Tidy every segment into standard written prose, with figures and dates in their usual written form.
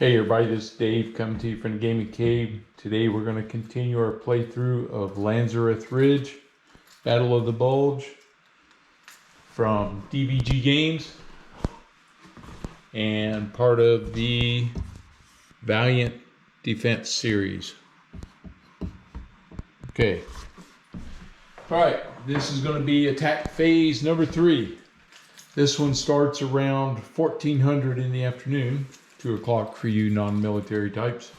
Hey everybody, this is Dave coming to you from the Gaming Cave. Today we're going to continue our playthrough of Lanzerath Ridge, Battle of the Bulge from DVG Games and part of the Valiant Defense series. Okay. Alright, this is going to be attack phase number 3. This one starts around 1400 in the afternoon. 2 o'clock for you non-military types,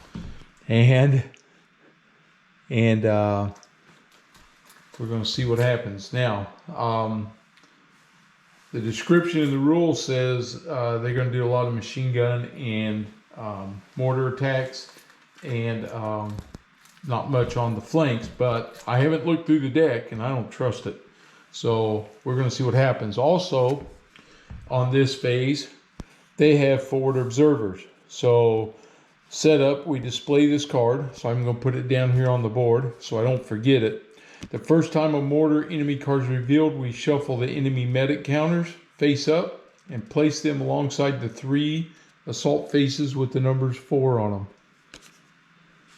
and we're going to see what happens now. The description in the rule says they're going to do a lot of machine gun and mortar attacks, and not much on the flanks, but I haven't looked through the deck and I don't trust it, so we're going to see what happens. Also on this phase they have forward observers. So setup, we display this card. So I'm going to put it down here on the board so I don't forget it. The first time a mortar enemy card is revealed, we shuffle the enemy medic counters face up and place them alongside the 3 assault faces with the numbers 4 on them.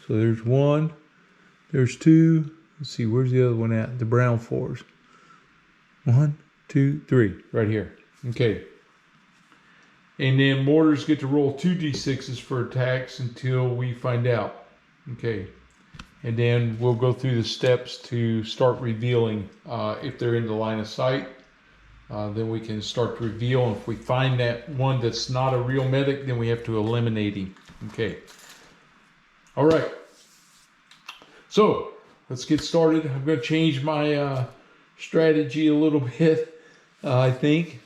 So there's 1, there's 2. Let's see, where's the other one at? The brown 4s. 1, 2, 3, right here. Okay. And then mortars get to roll 2d6s for attacks until we find out. Okay. And then we'll go through the steps to start revealing. If they're in the line of sight, then we can start to reveal. And if we find that one that's not a real medic, then we have to eliminate him. Okay. All right. So let's get started. I'm going to change my strategy a little bit, I think.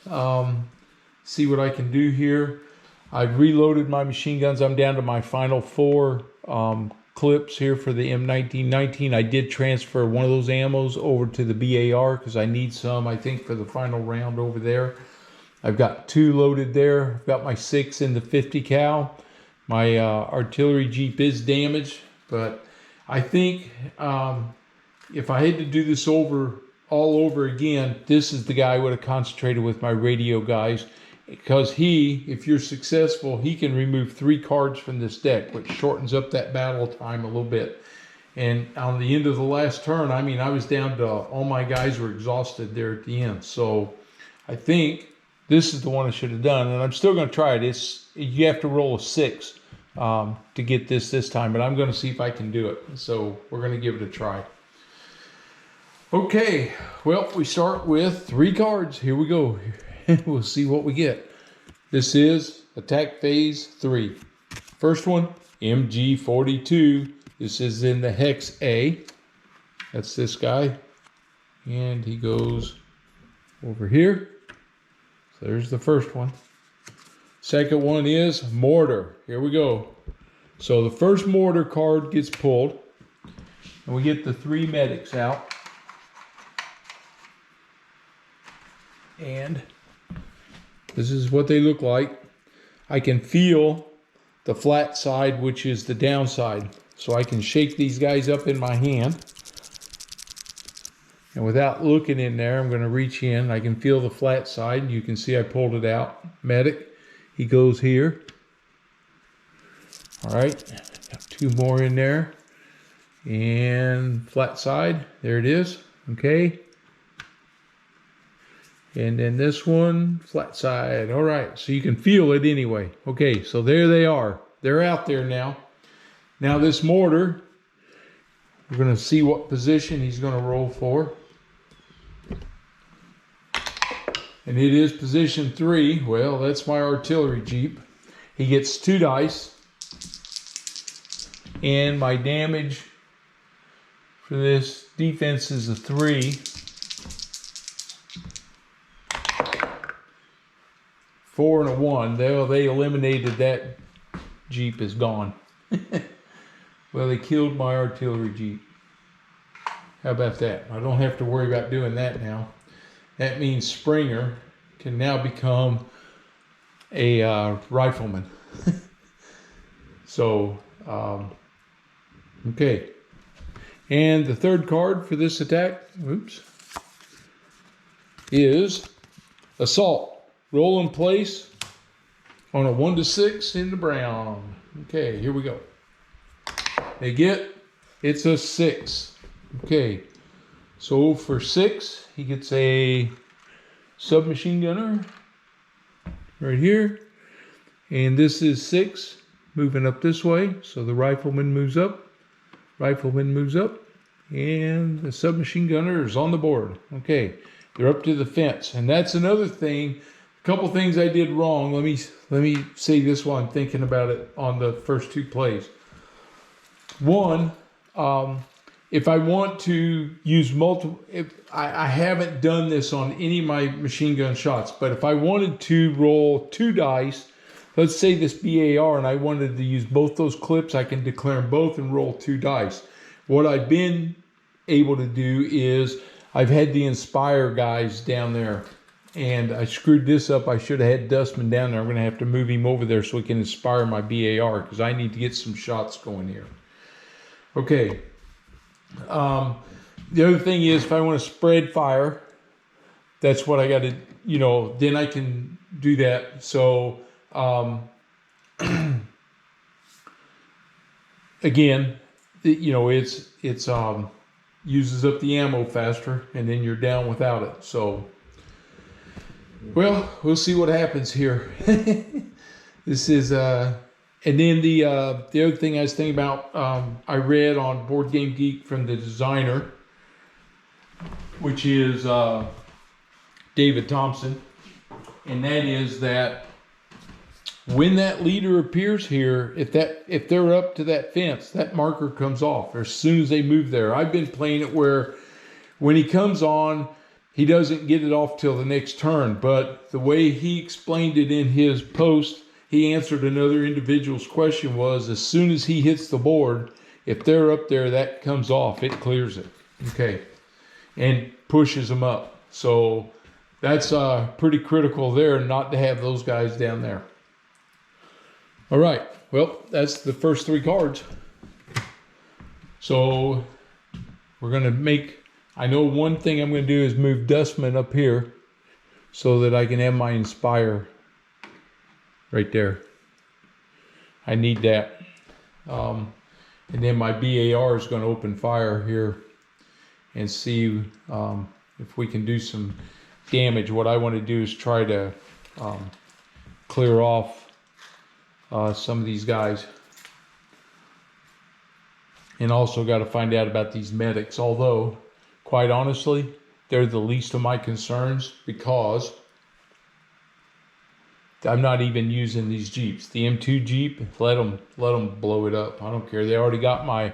See what I can do here. I've reloaded my machine guns. I'm down to my final 4 clips here for the M1919. I did transfer one of those ammos over to the BAR because I need some, I think, for the final round over there. I've got 2 loaded there. I've got my 6 in the 50 cal. My artillery jeep is damaged, but I think if I had to do this all over again, this is the guy I would have concentrated with my radio guys. Because if you're successful, he can remove 3 cards from this deck, which shortens up that battle time a little bit. And on the end of the last turn, I mean, I was down to all my guys were exhausted there at the end. So I think this is the one I should have done. And I'm still going to try it. You have to roll a 6 to get this time. But I'm going to see if I can do it. So we're going to give it a try. Okay, well, we start with 3 cards. Here we go. We'll see what we get. This is attack phase 3. First one, MG42. This is in the hex A. That's this guy. And he goes over here. So there's the first one. Second one is mortar. Here we go. So the first mortar card gets pulled. And we get the 3 medics out. And this is what they look like. I can feel the flat side, which is the downside. So I can shake these guys up in my hand. And without looking in there, I'm going to reach in. I can feel the flat side. You can see I pulled it out. Medic, he goes here. All right, got 2 more in there. And flat side, there it is. Okay. And then this one, flat side. All right, so you can feel it anyway. Okay, so there they are. They're out there now. Now this mortar, we're going to see what position he's going to roll for. And it is position 3. Well, that's my artillery jeep. He gets 2 dice. And my damage for this defense is a 3. 4 and a 1. They eliminated that. Jeep is gone. Well, they killed my artillery jeep. How about that? I don't have to worry about doing that now. That means Springer can now become a rifleman. So, okay. And the third card for this attack, is Assault. Roll in place on a 1 to 6 in the brown. Okay, here we go. They get, it's a 6. Okay, so for 6, he gets a submachine gunner right here. And this is 6 moving up this way. So the rifleman moves up, and the submachine gunner is on the board. Okay, they're up to the fence. And that's another thing, a couple things I did wrong. Let me say this while I'm thinking about it on the first 2 plays. One, if I want to use multiple, I haven't done this on any of my machine gun shots, but if I wanted to roll 2 dice, let's say this BAR, and I wanted to use both those clips, I can declare them both and roll 2 dice. What I've been able to do is I've had the Inspire guys down there, and I screwed this up. I should have had Dustman down there. I'm going to have to move him over there so he can inspire my BAR because I need to get some shots going here. Okay. The other thing is if I want to spread fire, that's what I got to, then I can do that. So, again, it's uses up the ammo faster, and then you're down without it. So, well, we'll see what happens here. This is, and then the other thing I was thinking about, I read on Board Game Geek from the designer, which is David Thompson, and that is that when that leader appears here, if they're up to that fence, that marker comes off as soon as they move there. I've been playing it where when he comes on, he doesn't get it off till the next turn. But the way he explained it in his post, he answered another individual's question was as soon as he hits the board, if they're up there, that comes off. It clears it. Okay. And pushes them up. So that's pretty critical there not to have those guys down there. All right, well, that's the first 3 cards. So we're going to make, I know one thing I'm going to do is move Dustman up here so that I can have my Inspire right there. I need that. And then my BAR is going to open fire here and see if we can do some damage. What I want to do is try to clear off some of these guys, and also got to find out about these medics, although quite honestly they're the least of my concerns because I'm not even using these Jeeps. The M2 Jeep, let them blow it up. I don't care. They already got my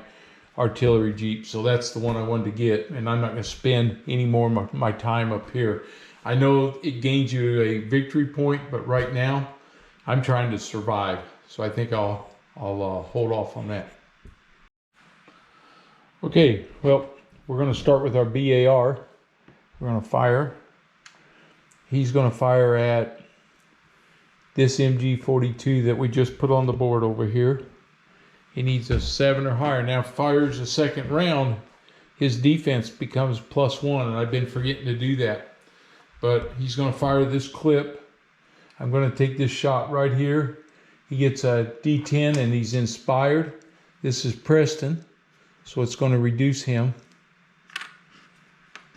artillery Jeep, so that's the one I wanted to get, and I'm not going to spend any more of my time up here. I know it gains you a victory point, but right now I'm trying to survive, so I think I'll hold off on that. Okay, well, we're going to start with our BAR. We're going to fire. He's going to fire at this MG42 that we just put on the board over here. He needs a 7 or higher. Now, fires the second round, his defense becomes +1, and I've been forgetting to do that. But he's going to fire this clip. I'm going to take this shot right here. He gets a D10 and he's inspired. This is Preston, so it's going to reduce him,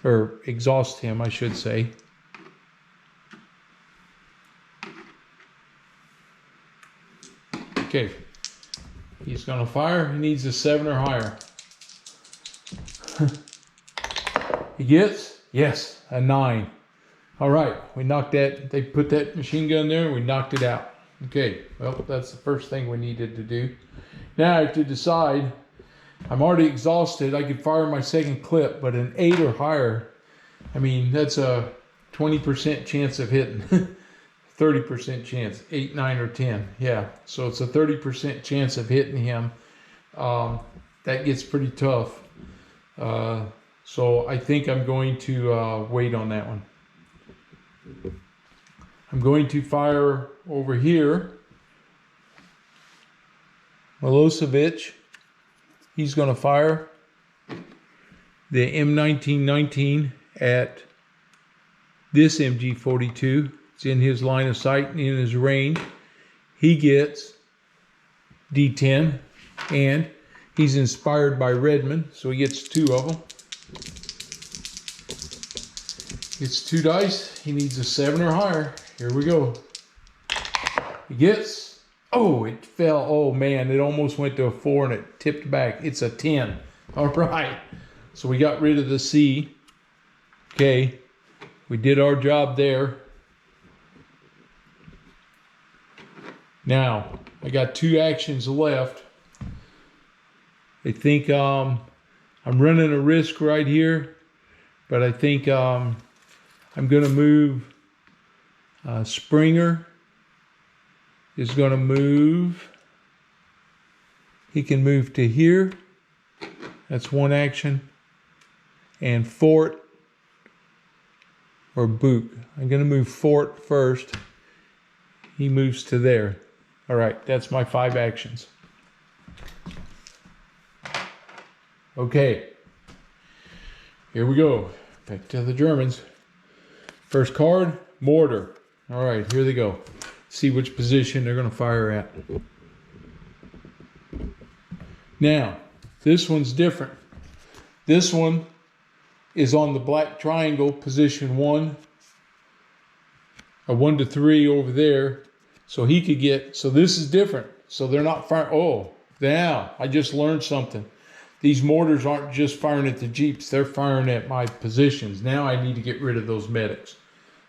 or exhaust him, I should say. Okay, he's going to fire. He needs a 7 or higher. He gets, yes, a 9. All right, we knocked that. They put that machine gun there and we knocked it out. Okay, well, that's the first thing we needed to do. Now I have to decide. I'm already exhausted. I could fire my second clip, but an 8 or higher, I mean, that's a 20% chance of hitting. 30% chance, 8, 9, or 10. Yeah, so it's a 30% chance of hitting him. That gets pretty tough. So I think I'm going to wait on that one. I'm going to fire over here. Milosevic, he's going to fire the M1919 at this MG42. It's in his line of sight and in his range. he gets D10, and he's inspired by Redmond, so he gets 2 of them. Gets 2 dice. He needs a 7 or higher. Here we go. He gets, oh, it fell. Oh man, it almost went to a 4 and it tipped back. It's a 10. All right. So we got rid of the C. Okay. We did our job there. Now, I got 2 actions left. I think I'm running a risk right here, but I think I'm going to move. Springer is going to move. He can move to here. That's 1 action. And Fort or Book. I'm going to move Fort first. He moves to there. All right, that's my 5 actions. Okay, here we go. Back to the Germans. First card, mortar. All right, here they go. See which position they're going to fire at. Now, this one's different. This one is on the black triangle, position 1. A 1 to 3 over there. So he could get, so this is different. So they're not firing, oh, now, I just learned something. These mortars aren't just firing at the Jeeps, they're firing at my positions. Now I need to get rid of those medics.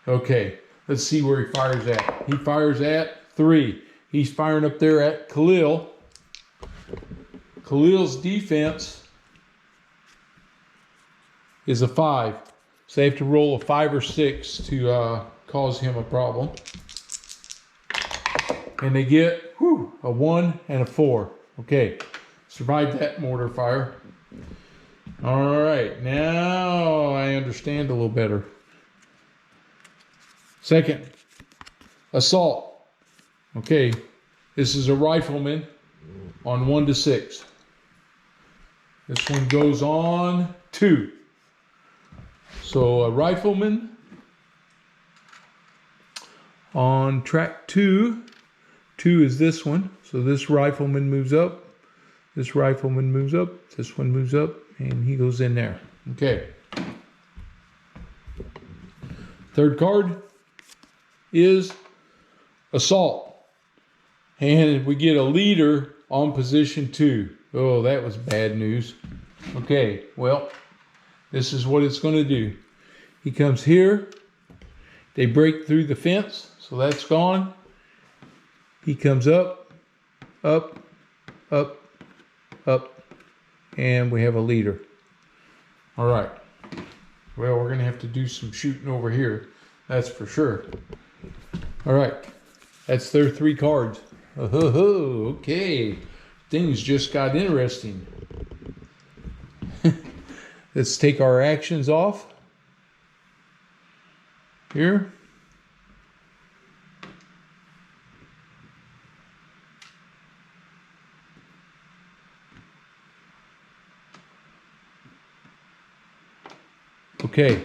Okay, let's see where he fires at. He fires at 3. He's firing up there at Khalil. Khalil's defense is a 5. So they have to roll a 5 or 6 to cause him a problem. And they get a 1 and a 4. Okay, survived that mortar fire. All right, now I understand a little better. Second, assault. Okay, this is a rifleman on 1 to 6. This one goes on 2. So a rifleman on track 2. 2 is this one. So this rifleman moves up. This rifleman moves up. This one moves up. And he goes in there. Okay. Third card is assault. And we get a leader on position 2. Oh, that was bad news. Okay, well, this is what it's going to do. He comes here. They break through the fence. So that's gone. He comes up, up, up, up, and we have a leader. All right. Well, we're going to have to do some shooting over here. That's for sure. All right. That's their 3 cards. Oh, okay. Things just got interesting. Let's take our actions off. Here. Okay.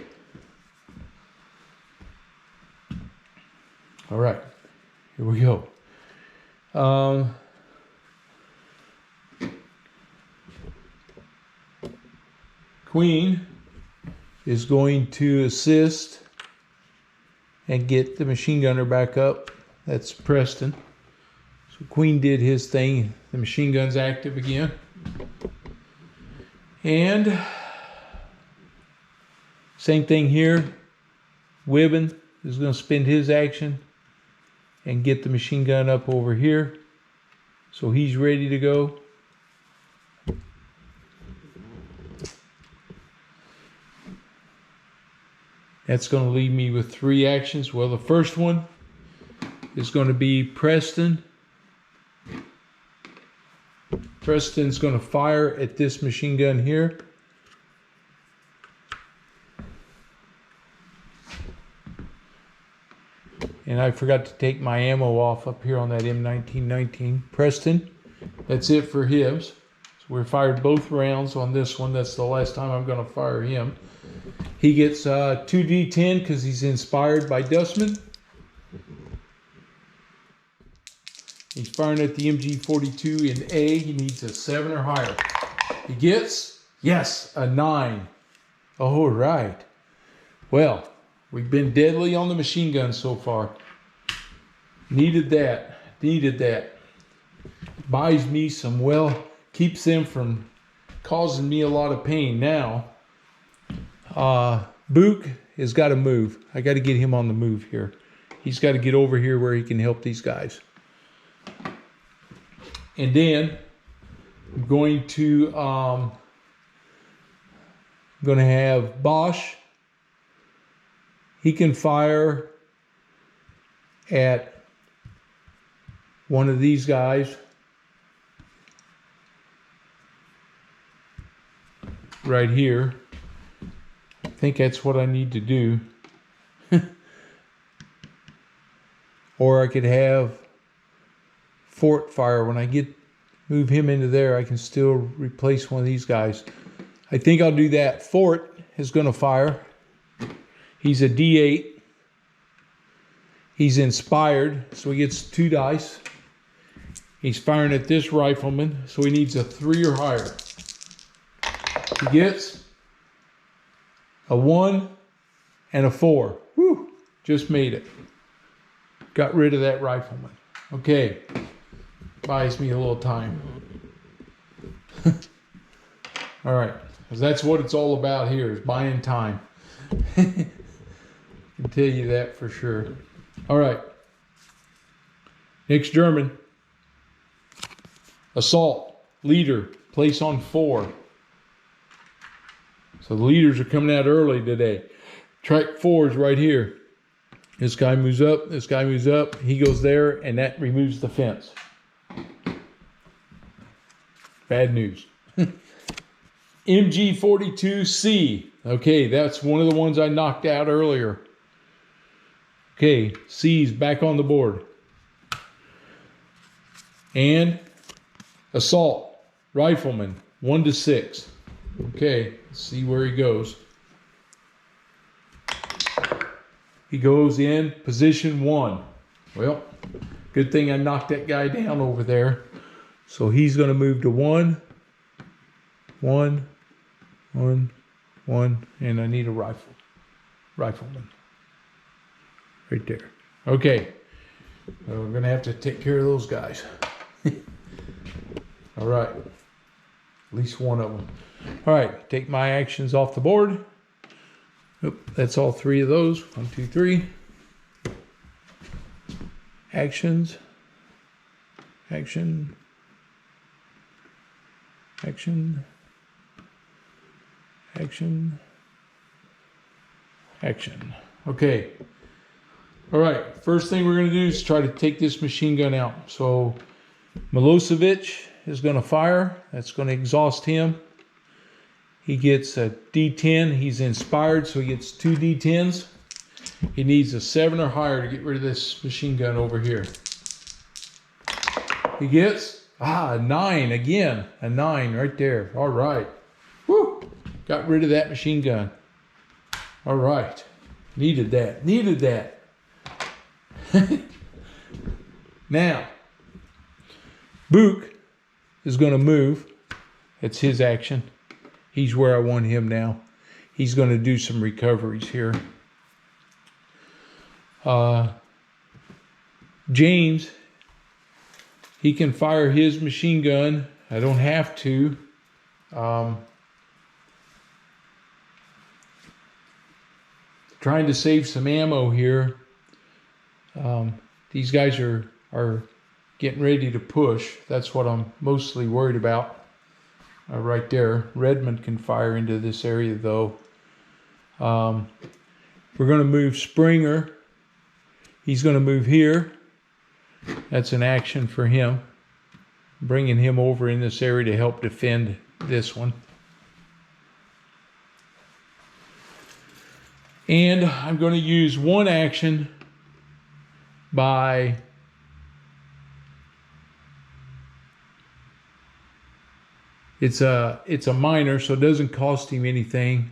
All right. Here we go. Queen is going to assist and get the machine gunner back up. That's Preston. So Queen did his thing. The machine gun's active again. And same thing here. Wibben is going to spend his action and get the machine gun up over here. So he's ready to go. That's going to leave me with 3 actions. Well, the first one is going to be Preston. Preston's going to fire at this machine gun here. And I forgot to take my ammo off up here on that M1919. Preston, that's it for Hibbs. So we fired both rounds on this one. That's the last time I'm going to fire him. He gets 2d10 because he's inspired by Dustman. He's firing at the MG42 in A. He needs a 7 or higher. He gets, yes, a 9. All right. Well, we've been deadly on the machine gun so far. Needed that. Needed that. Buys me some, well, keeps them from causing me a lot of pain. Now, Book has got to move. I got to get him on the move here. He's got to get over here where he can help these guys. And then I'm going to have Bosch. He can fire at one of these guys right here. I think that's what I need to do. Or I could have Fort fire. When I move him into there, I can still replace one of these guys. I think I'll do that. Fort is going to fire. He's a D8. He's inspired, so he gets 2 dice. He's firing at this rifleman, so he needs a 3 or higher. He gets a 1 and a 4. Whew, just made it. Got rid of that rifleman. Okay, buys me a little time. All right, because that's what it's all about here, is buying time. I can tell you that for sure. All right, next German. Assault, leader, place on 4. So the leaders are coming out early today. Track 4 is right here. This guy moves up, this guy moves up, he goes there, and that removes the fence. Bad news. MG42C. Okay, that's one of the ones I knocked out earlier. Okay, C's back on the board. And assault, rifleman, 1 to 6. Okay, let's see where he goes. He goes in position 1. Well, good thing I knocked that guy down over there. So he's going to move to 1, 1, 1, 1, and I need a rifleman. Right there. Okay, well, we're going to have to take care of those guys. All right, at least one of them. All right, take my actions off the board. Oop, that's all 3 of those. 1, 2, 3. Actions. Action. Action. Action. Action. Okay. All right. First thing we're going to do is try to take this machine gun out. So Milosevic is going to fire. That's going to exhaust him. He gets a D10. He's inspired, so he gets 2 D10s. He needs a 7 or higher to get rid of this machine gun over here. He gets, a 9 again. A 9 right there. All right. Woo! Got rid of that machine gun. All right. Needed that. Needed that. Now, Book is going to move. It's his action. He's where I want him now. He's going to do some recoveries here. James, he can fire his machine gun. I don't have to. Trying to save some ammo here. These guys are getting ready to push. That's what I'm mostly worried about. Right there. Redmond can fire into this area though. We're going to move Springer. He's going to move here. That's an action for him. Bringing him over in this area to help defend this one. And I'm going to use one action by it's a minor, so it doesn't cost him anything.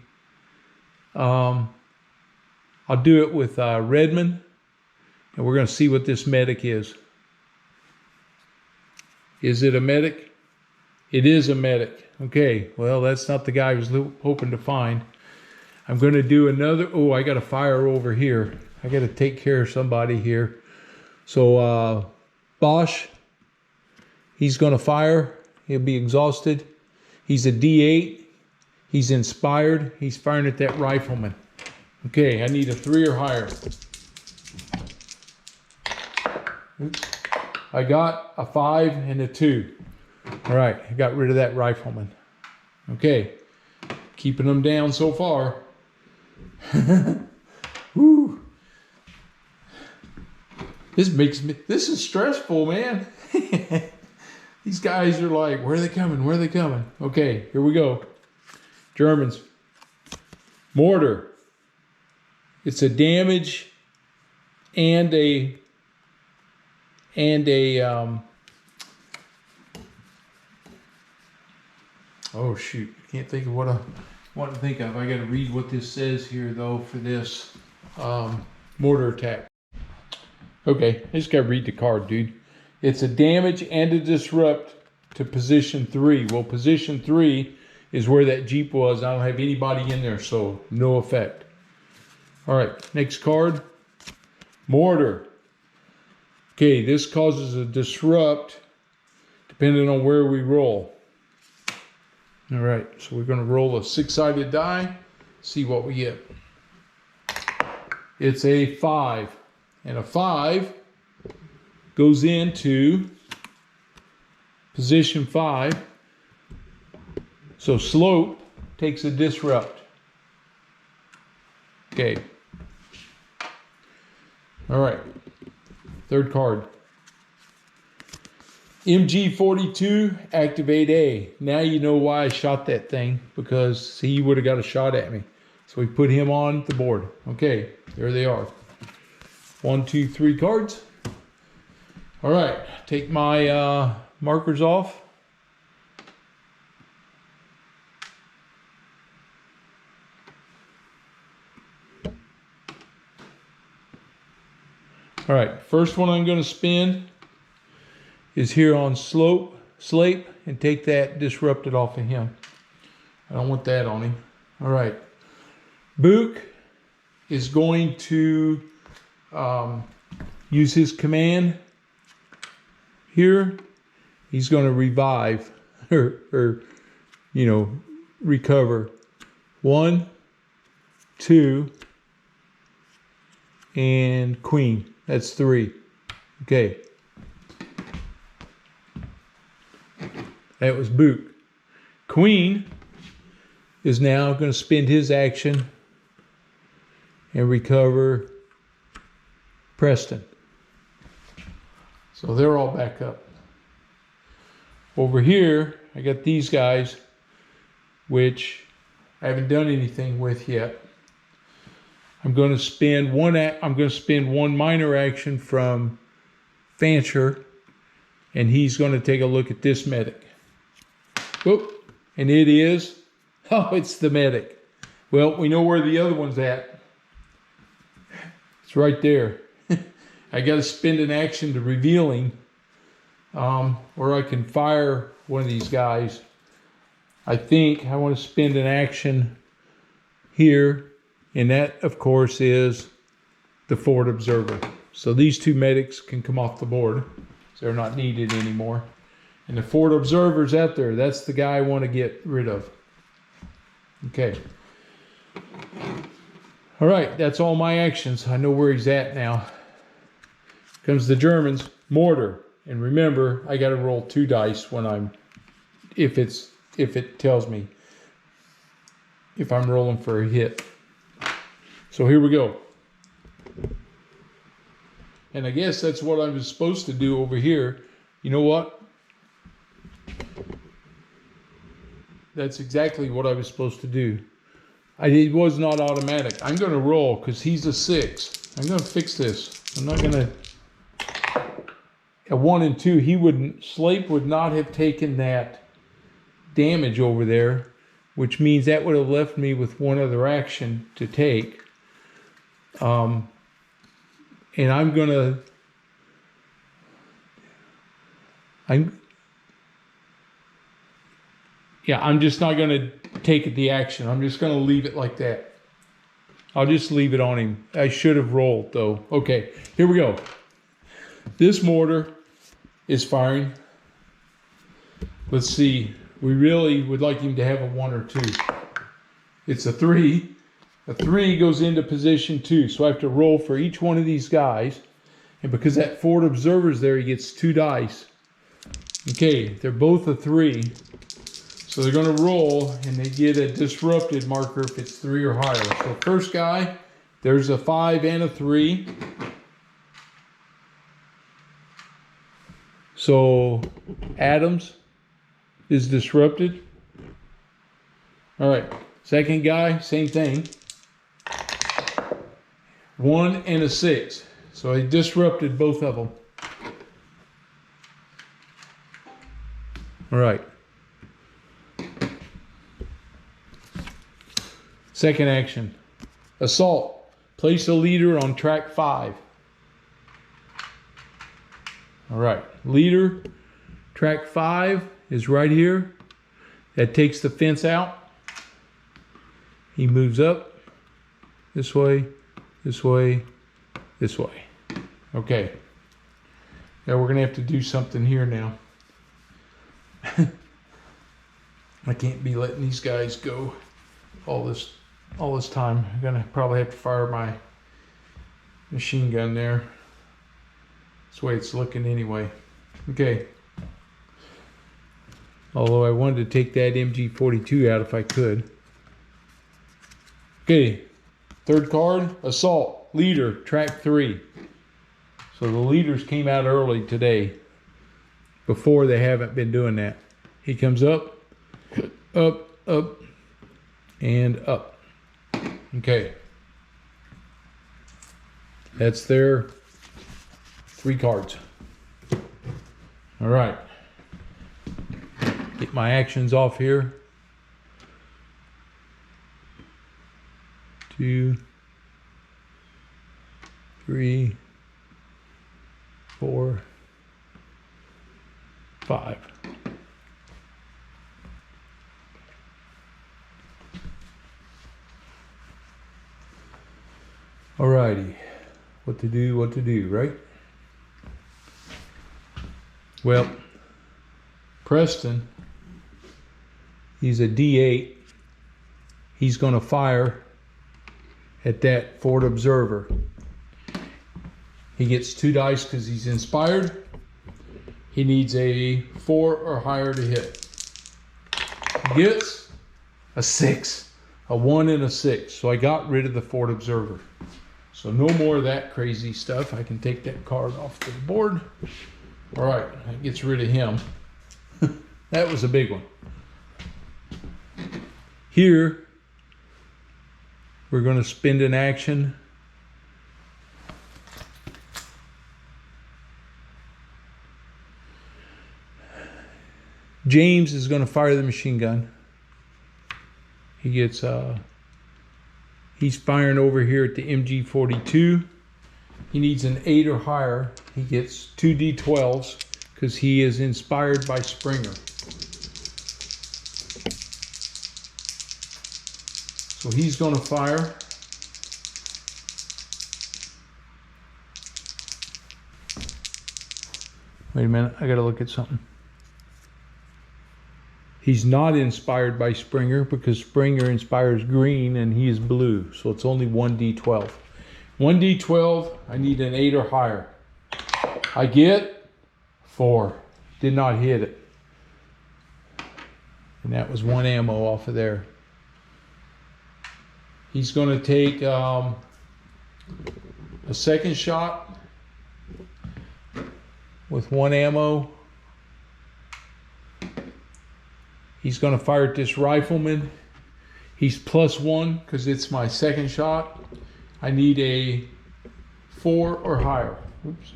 I'll do it with Redmond, and we're going to see what this medic is. Is it a medic? It is a medic. Okay, well, that's not the guy I was hoping to find. I'm going to do another. Oh, I got a fire over here. I got to take care of somebody here. So, Bosch, he's going to fire. He'll be exhausted. He's a D8. He's inspired. He's firing at that rifleman. Okay, I need a 3 or higher. Oops. I got a 5 and a 2. All right, I got rid of that rifleman. Okay, keeping them down so far. Woo. This is stressful, man. These guys are like, where are they coming? Where are they coming? Okay, here we go. Germans. Mortar. It's a damage and a oh shoot, I can't think of what I want to think of. I got to read what this says here though for this mortar attack. Okay, I just got to read the card, dude. It's a damage and a disrupt to position 3. Well, position 3 is where that Jeep was. I don't have anybody in there, so no effect. All right, next card. Mortar. Okay, this causes a disrupt depending on where we roll. All right, so we're going to roll a 6-sided die, see what we get. It's a 5, and a 5 goes into position 5. So slope takes a disrupt. Okay. All right. Third card. MG42, activate A. Now you know why I shot that thing, because he would have got a shot at me. So we put him on the board. Okay, there they are. 1, 2, 3 cards. All right, take my markers off. All right, first one I'm going to spin is here on Slape, and take that disrupted off of him. I don't want that on him. All right, Book is going to use his command here. He's going to revive or recover. 1, 2, and Queen. That's 3. Okay. That was Book. Queen is now going to spend his action and recover Preston. So they're all back up. Over here, I got these guys, which I haven't done anything with yet. I'm going to spend one minor action from Fancher, and he's going to take a look at this medic. Whoop, and it is, it's the medic. Well, we know where the other one's at. It's right there. I got to spend an action to reveal him, or I can fire one of these guys. I think I want to spend an action here, and that, of course, is the forward observer. So these 2 medics can come off the board. So they're not needed anymore. And the forward observer's out there. That's the guy I want to get rid of. Okay. All right, that's all my actions. I know where he's at now. Comes the Germans. Mortar. And remember, I got to roll 2 dice when if it tells me if I'm rolling for a hit. So here we go. And I guess that's what I was supposed to do over here. You know what? That's exactly what I was supposed to do. It was not automatic. I'm going to roll because he's a 6. I'm going to fix this. I'm not going to... At 1 and 2, Slape would not have taken that damage over there, which means that would have left me with 1 other action to take. And I'm Yeah, I'm just not going to take the action. I'm just going to leave it like that. I'll just leave it on him. I should have rolled though. Okay, here we go. This mortar is firing. Let's see. We really would like him to have a 1 or 2. It's a 3. A 3 goes into position 2. So I have to roll for each one of these guys. And because that forward observer's there, he gets 2 dice. Okay, they're both a 3. So they're going to roll, and they get a disrupted marker if it's 3 or higher. So first guy, there's a 5 and a 3. So Adams is disrupted. All right, second guy, same thing. 1 and a 6. So I disrupted both of them. All right. Second action. Assault. Place a leader on track 5. All right. Leader, track 5 is right here. That takes the fence out. He moves up this way, this way, this way. Okay. Now we're going to have to do something here now. I can't be letting these guys go all this time. I'm going to probably have to fire my machine gun there. That's the way it's looking anyway. Okay. Although I wanted to take that MG42 out if I could. Okay. Third card, assault, leader, track 3. So the leaders came out early today. Before they haven't been doing that. He comes up, up, up, and up. Okay. That's their 3 cards. All right. Get my actions off here. 2, 3, 4, 5. Alrighty. What to do, right? Well, Preston, he's a D8. He's going to fire at that forward observer. He gets 2 dice because he's inspired. He needs a 4 or higher to hit. He gets a 6, a 1 and a 6. So I got rid of the forward observer. So no more of that crazy stuff. I can take that card off the board. All right, that gets rid of him. That was a big one. Here, we're going to spend an action. James is going to fire the machine gun. He gets, he's firing over here at the MG42. He needs an 8 or higher. He gets 2 D12s because he is inspired by Springer. So he's going to fire. Wait a minute, I got to look at something. He's not inspired by Springer because Springer inspires green and he is blue. So it's only 1 D12. 1 D12, I need an 8 or higher. I get 4. Did not hit it. And that was 1 ammo off of there. He's going to take a second shot with 1 ammo. He's going to fire at this rifleman. He's +1 because it's my second shot. I need a 4 or higher. Oops.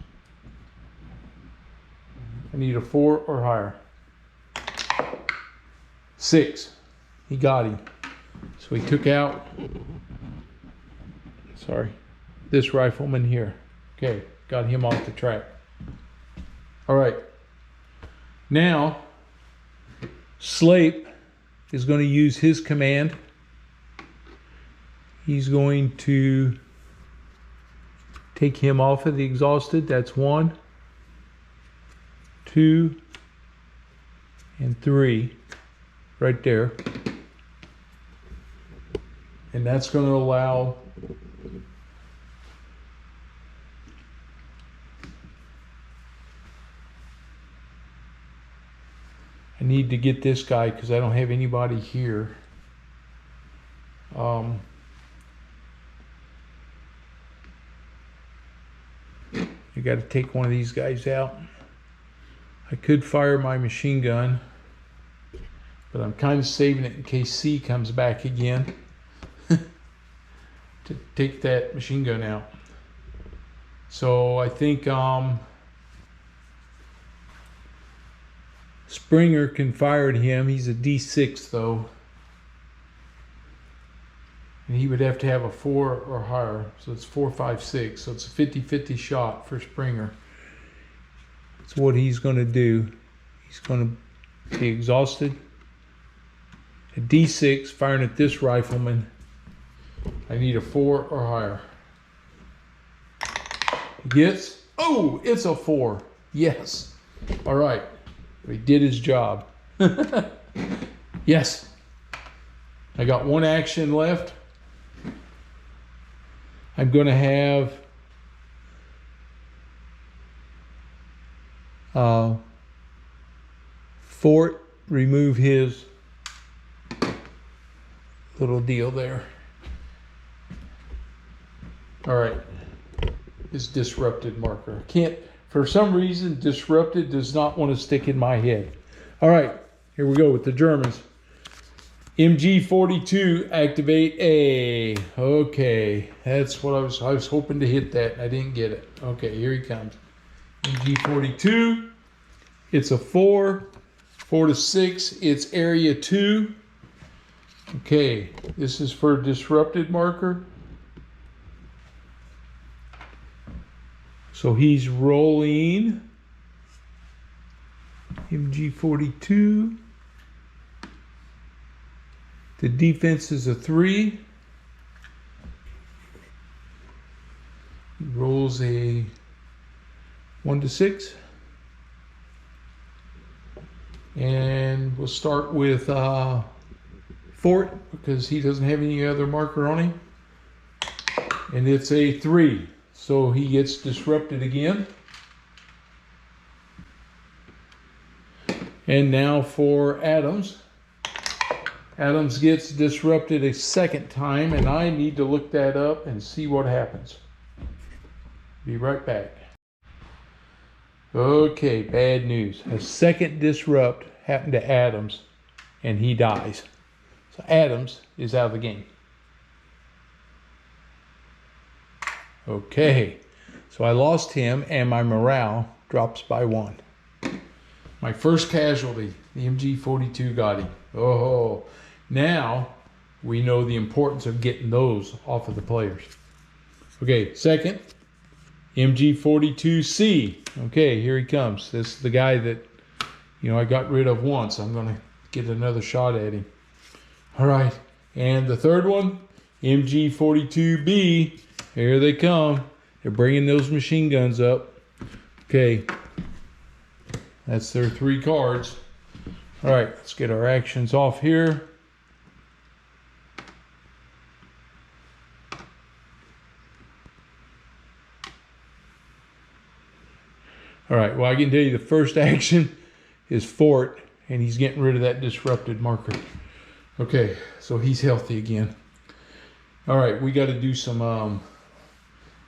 I need a 4 or higher. 6. He got him. So he took out, this rifleman here. Okay, got him off the track. All right. Now, Slape is going to use his command. He's going to take him off of the exhausted. That's 1, 2, and 3 right there. And that's going to allow I need to get this guy because I don't have anybody here. I got to take one of these guys out. I could fire my machine gun, but I'm kind of saving it in case C comes back again to take that machine gun out. So I think Springer can fire at him. He's a D6 though. And he would have to have a 4 or higher. So it's 4, 5, 6. So it's a 50-50 shot for Springer. That's what he's going to do. He's going to be exhausted. A D6 firing at this rifleman. I need a 4 or higher. He gets, oh, it's a 4. Yes. All right. He did his job. Yes. I got one action left. I'm going to have Fort remove his little deal there. All right. His disrupted marker. Can't, for some reason, disrupted does not want to stick in my head. All right. Here we go with the Germans. MG42, activate A. Okay, that's what I was hoping to hit that. I didn't get it. Okay, here he comes. MG42. It's a 4. 4 to 6. It's area 2. Okay, this is for disrupted marker. So he's rolling. MG42. The defense is a 3. He rolls a 1 to 6. And we'll start with Fort because he doesn't have any other marker on him. And it's a 3. So he gets disrupted again. And now for Adams. Adams gets disrupted a second time, and I need to look that up and see what happens. Be right back. Okay, bad news. A second disrupt happened to Adams, and he dies. So Adams is out of the game. Okay, so I lost him, and my morale drops by 1. My first casualty, the MG42 got him. Oh, now we know the importance of getting those off of the players. Okay, second, MG42C. Okay, here he comes. This is the guy that, I got rid of once. I'm going to get another shot at him. All right, and the third one, MG42B. Here they come. They're bringing those machine guns up. Okay, that's their 3 cards. All right, let's get our actions off here. All right, well, I can tell you the first action is Fort, and he's getting rid of that disrupted marker. Okay, so he's healthy again. All right, we got to do some,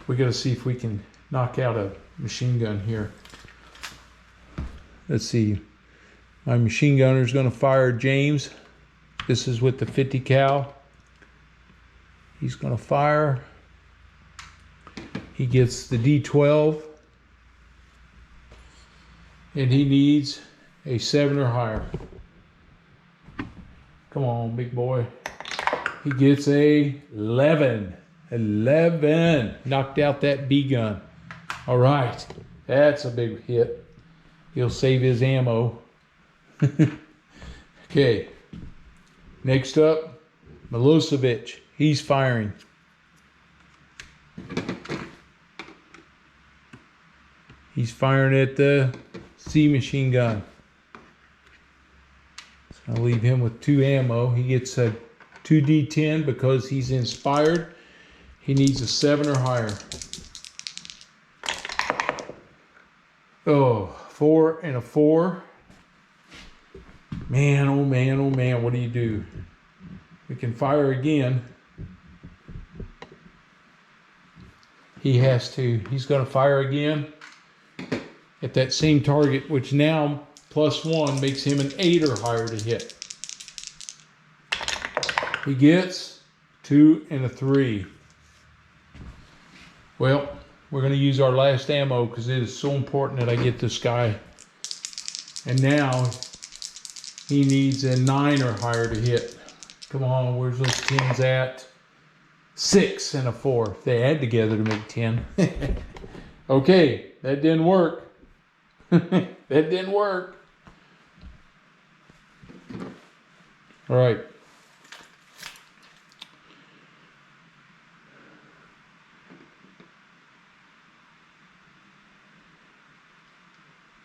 we got to see if we can knock out a machine gun here. Let's see. My machine gunner is going to fire James. This is with the 50 cal. He's going to fire. He gets the D12. And he needs a 7 or higher. Come on, big boy. He gets a 11. 11. Knocked out that B gun. All right. That's a big hit. He'll save his ammo. Okay. Next up, Milosevic. He's firing. He's firing at the C machine gun. So I'll leave him with 2 ammo. He gets a 2d10 because he's inspired. He needs a 7 or higher. Oh, 4 and a 4. Man, oh man, oh man, what do you do? We can fire again. He's going to fire again at that same target, which now +1 makes him an 8 or higher to hit. He gets 2 and a 3. Well, we're going to use our last ammo because it is so important that I get this guy. And now he needs a 9 or higher to hit. Come on, where's those 10s at? 6 and a 4. They add together to make 10. Okay, that didn't work. That didn't work. All right.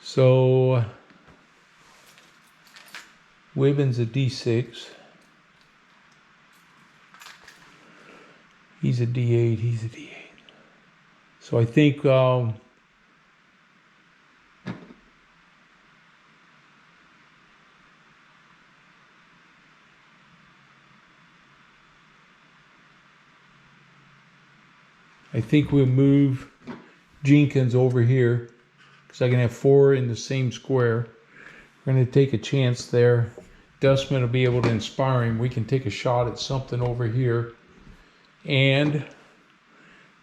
So Wibbin's a D6. He's a D8. He's a D8. So I think we'll move Jenkins over here because I can have 4 in the same square. We're going to take a chance there. Dustman will be able to inspire him. We can take a shot at something over here. And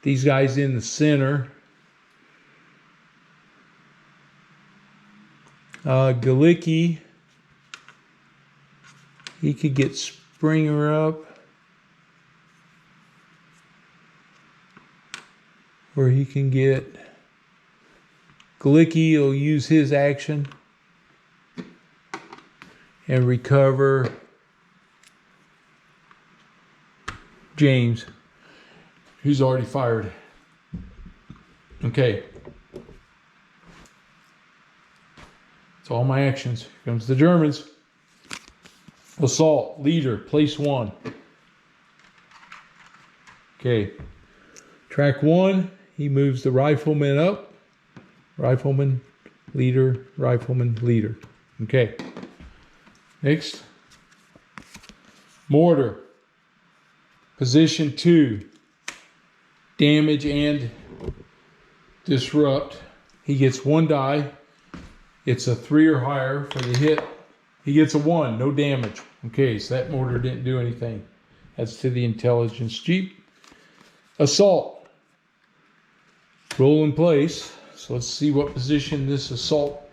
these guys in the center. Galicki, he could get Springer up. Or he can get Galicki will use his action and recover James, who's already fired. Okay. That's all my actions. Here comes the Germans. Assault, leader, place 1. Okay. Track 1, he moves the rifleman up. Rifleman, leader, rifleman, leader. Okay. Next. Mortar. Position 2. Damage and disrupt. He gets 1 die. It's a 3 or higher for the hit. He gets a 1, no damage. Okay, so that mortar didn't do anything. That's to the intelligence jeep. Assault. Roll in place. So let's see what position this assault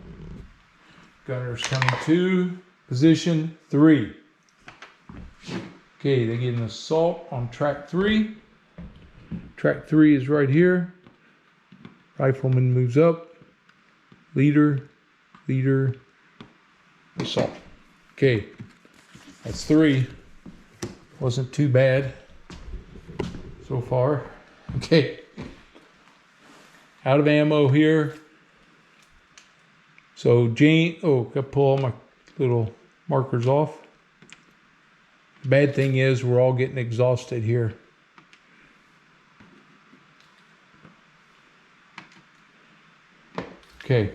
gunner is coming to. Position 3. Okay, they get an assault on track 3. Track 3 is right here. Rifleman moves up. Leader, leader, assault. Okay, that's 3. Wasn't too bad so far. Okay. Out of ammo here. So Jane, gotta pull all my little markers off. The bad thing is we're all getting exhausted here. Okay.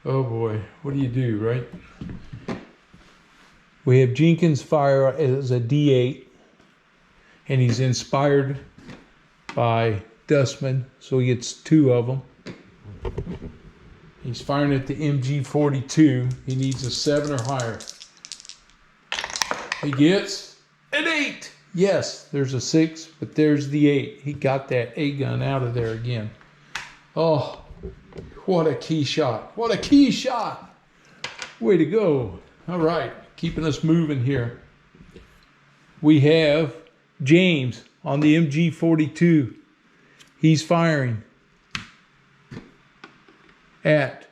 Oh boy, what do you do, right? We have Jenkins fire as a D8, and he's inspired by Dustman, so he gets 2 of them. He's firing at the MG42. He needs a 7 or higher. He gets an 8. Yes, there's a 6, but there's the 8. He got that 8 gun out of there again. Oh, what a key shot. What a key shot. Way to go. All right. keeping us moving here. We have James on the MG42. He's firing at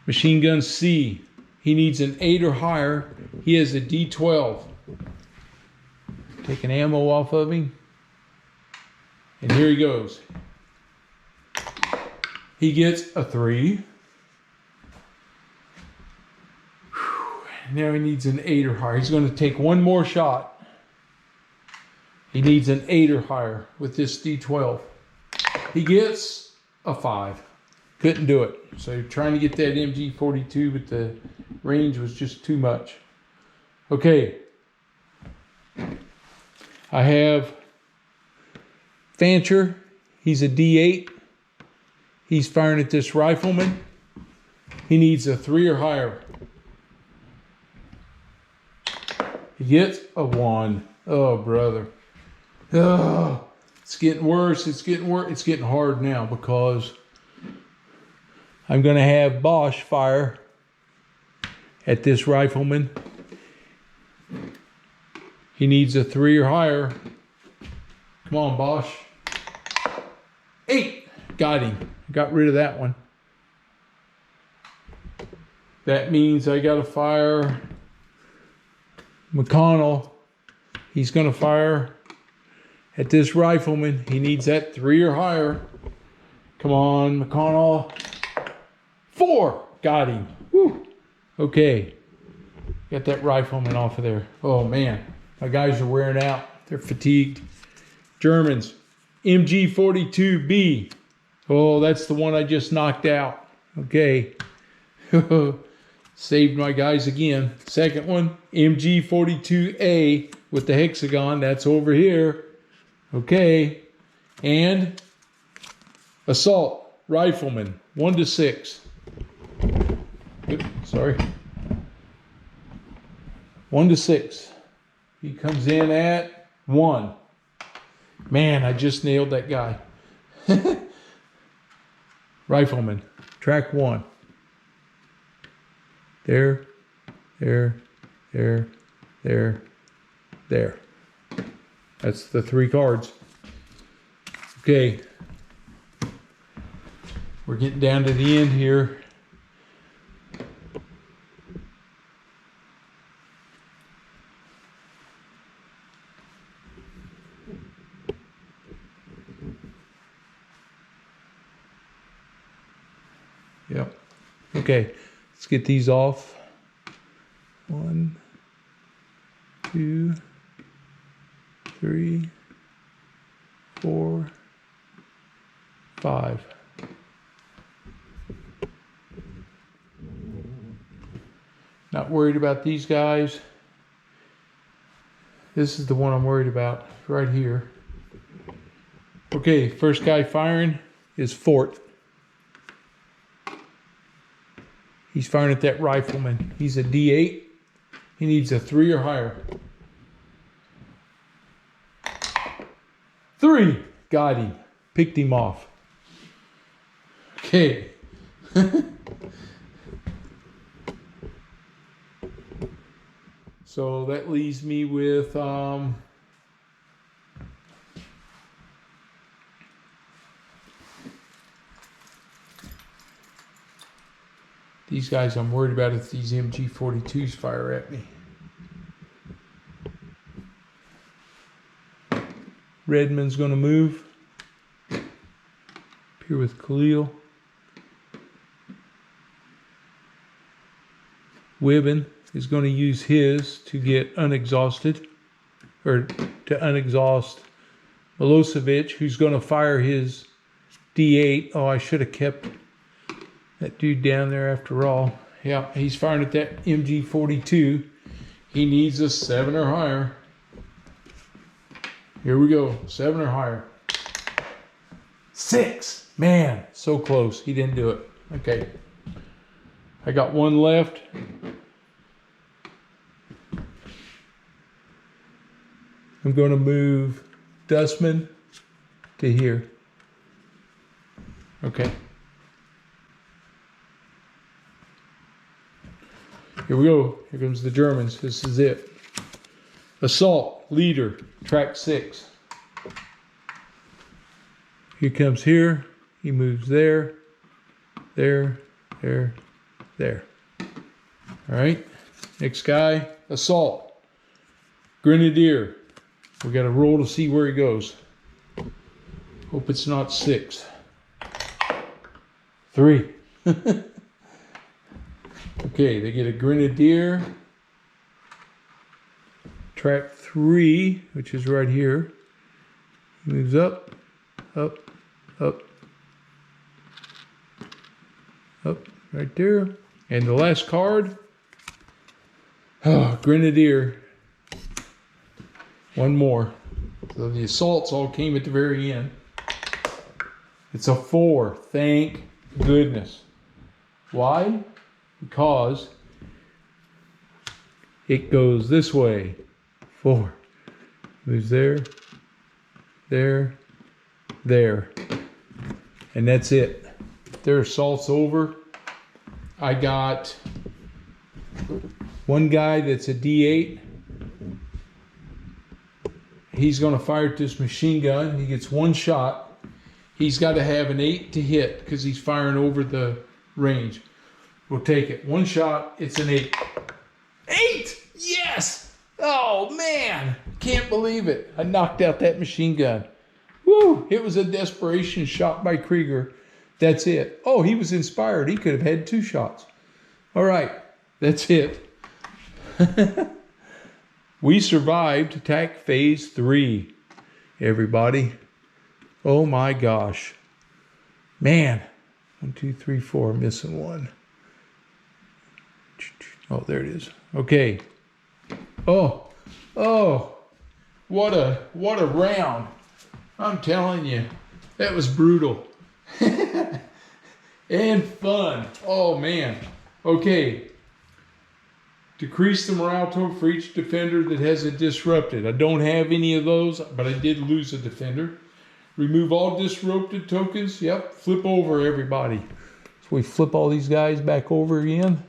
machine gun C. He needs an 8 or higher. He has a D12. Taking ammo off of him. And here he goes. He gets a 3. Now he needs an 8 or higher. He's going to take one more shot. He needs an 8 or higher with this D12. He gets a 5. Couldn't do it. So trying to get that MG42, but the range was just too much. Okay. I have Fancher. He's a D8. He's firing at this rifleman. He needs a 3 or higher. He gets a 1. Oh, brother. Oh, it's getting worse. It's getting worse. It's getting hard now because I'm going to have Bosch fire at this rifleman. He needs a 3 or higher. Come on, Bosch. 8. Got him. Got rid of that one. That means I got to fire McConnell. He's going to fire at this rifleman. He needs that 3 or higher. Come on, McConnell. 4. Got him. Woo. Okay. Got that rifleman off of there. Oh, man. My guys are wearing out. They're fatigued. Germans. MG42B. Oh, that's the one I just knocked out. Okay. Saved my guys again. Second one, MG42A with the hexagon. That's over here. Okay. And assault rifleman, 1 to 6. Oops, sorry. 1 to 6. He comes in at 1. Man, I just nailed that guy. Rifleman, track 1. There, there, there, there, there. That's the 3 cards. Okay. We're getting down to the end here. Yep. Okay. Let's get these off. 1, 2, 3, 4, 5. Not worried about these guys. This is the one I'm worried about right here. Okay, first guy firing is Fort. He's firing at that rifleman. He's a D8. He needs a 3 or higher. 3. Got him. Picked him off. Okay. So that leaves me with these guys. I'm worried about if these MG42s fire at me. Redmond's going to move. Up here with Khalil. Wibben is going to use his to get unexhausted, or to unexhaust Milosevic, who's going to fire his D8. Oh, I should have kept that dude down there after all. Yeah, he's firing at that MG42. He needs a 7 or higher. Here we go. 7 or higher. 6. Man, so close. He didn't do it. Okay. I got one left. I'm going to move Dustman to here. Okay. Here we go. Here comes the Germans. This is it. Assault, leader, track 6. He comes here. He moves there, there, there, there. All right. Next guy, assault, grenadier. We got to roll to see where he goes. Hope it's not 6. 3. Okay, they get a grenadier. Track 3, which is right here. Moves up, up, up, up, right there. And the last card, oh, grenadier. One more. So the assaults all came at the very end. It's a 4. Thank goodness. Why? Because it goes this way. 4. Moves there, there, there. And that's it. Their assault's over. I got one guy that's a D8. He's going to fire at this machine gun. He gets 1 shot. He's got to have an 8 to hit because he's firing over the range. We'll take it. 1 shot. It's an 8. 8! Yes! Oh, man. Can't believe it. I knocked out that machine gun. Woo! It was a desperation shot by Krieger. That's it. Oh, he was inspired. He could have had 2 shots. All right. That's it. We survived attack phase 3, everybody. Oh my gosh. Man. 1, 2, 3, 4. Missing 1. Oh, there it is. Okay. Oh. What a round. I'm telling you. That was brutal. And fun. Oh man. Okay. Decrease the morale total for each defender that has a disrupted. I don't have any of those, but I did lose a defender. Remove all disrupted tokens. Yep. Flip over everybody. So we flip all these guys back over again.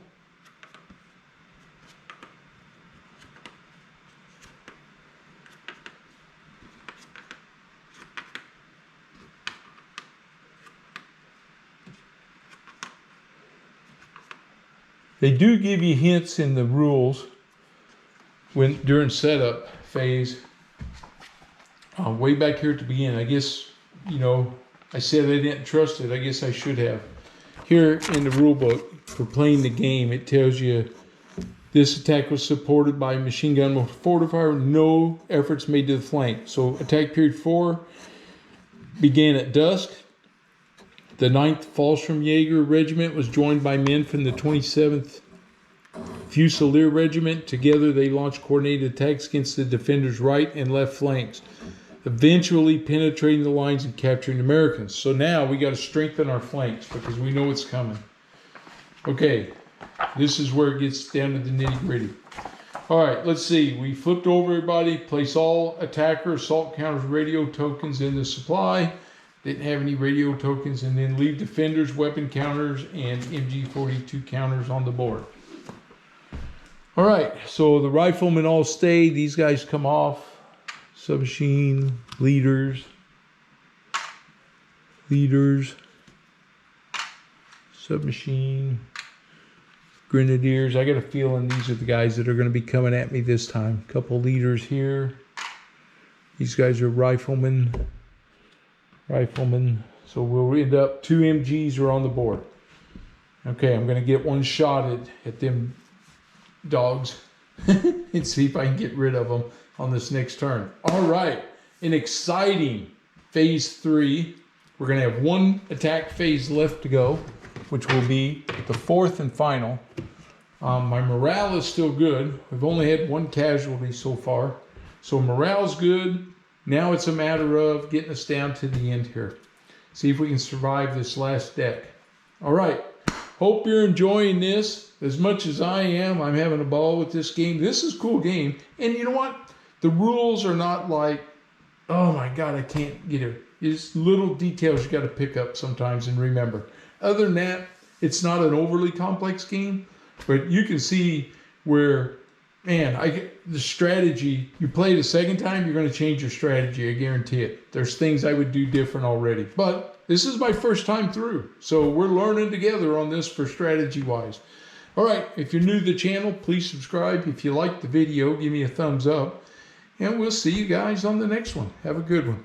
They do give you hints in the rules during setup phase. Way back here at the beginning, I guess, you know, I said I didn't trust it. I guess I should have. Here in the rule book for playing the game, it tells you this attack was supported by machine gun mortar fire, no efforts made to the flank. So attack period 4 began at dusk. The 9th Fallschirmjäger Regiment was joined by men from the 27th Fusilier Regiment. Together they launched coordinated attacks against the defenders' right and left flanks, eventually penetrating the lines and capturing Americans. So now we got to strengthen our flanks because we know it's coming. Okay, this is where it gets down to the nitty-gritty. All right, let's see. We flipped over everybody, place all attacker assault counters radio tokens in the supply. Didn't have any radio tokens, and then leave defenders, weapon counters, and MG42 counters on the board. All right, so the riflemen all stay. These guys come off. Submachine, leaders, submachine, grenadiers. I got a feeling these are the guys that are going to be coming at me this time. A couple leaders here. These guys are riflemen. So we'll end up 2 MGs are on the board. Okay, I'm going to get 1 shot at them dogs and see if I can get rid of them on this next turn. All right, an exciting phase 3. We're going to have 1 attack phase left to go, which will be the 4th and final. My morale is still good. We've only had 1 casualty so far, so morale's good. Now it's a matter of getting us down to the end here. See if we can survive this last deck. All right. Hope you're enjoying this as much as I am. I'm having a ball with this game. This is a cool game. And you know what? The rules are not like, oh my God, I can't get it. It's little details you got to pick up sometimes and remember. Other than that, it's not an overly complex game. But you can see where, man, the strategy, you play it a second time, you're going to change your strategy. I guarantee it. There's things I would do different already. But this is my first time through. So we're learning together on this for strategy wise. All right. If you're new to the channel, please subscribe. If you like the video, give me a thumbs up. And we'll see you guys on the next one. Have a good one.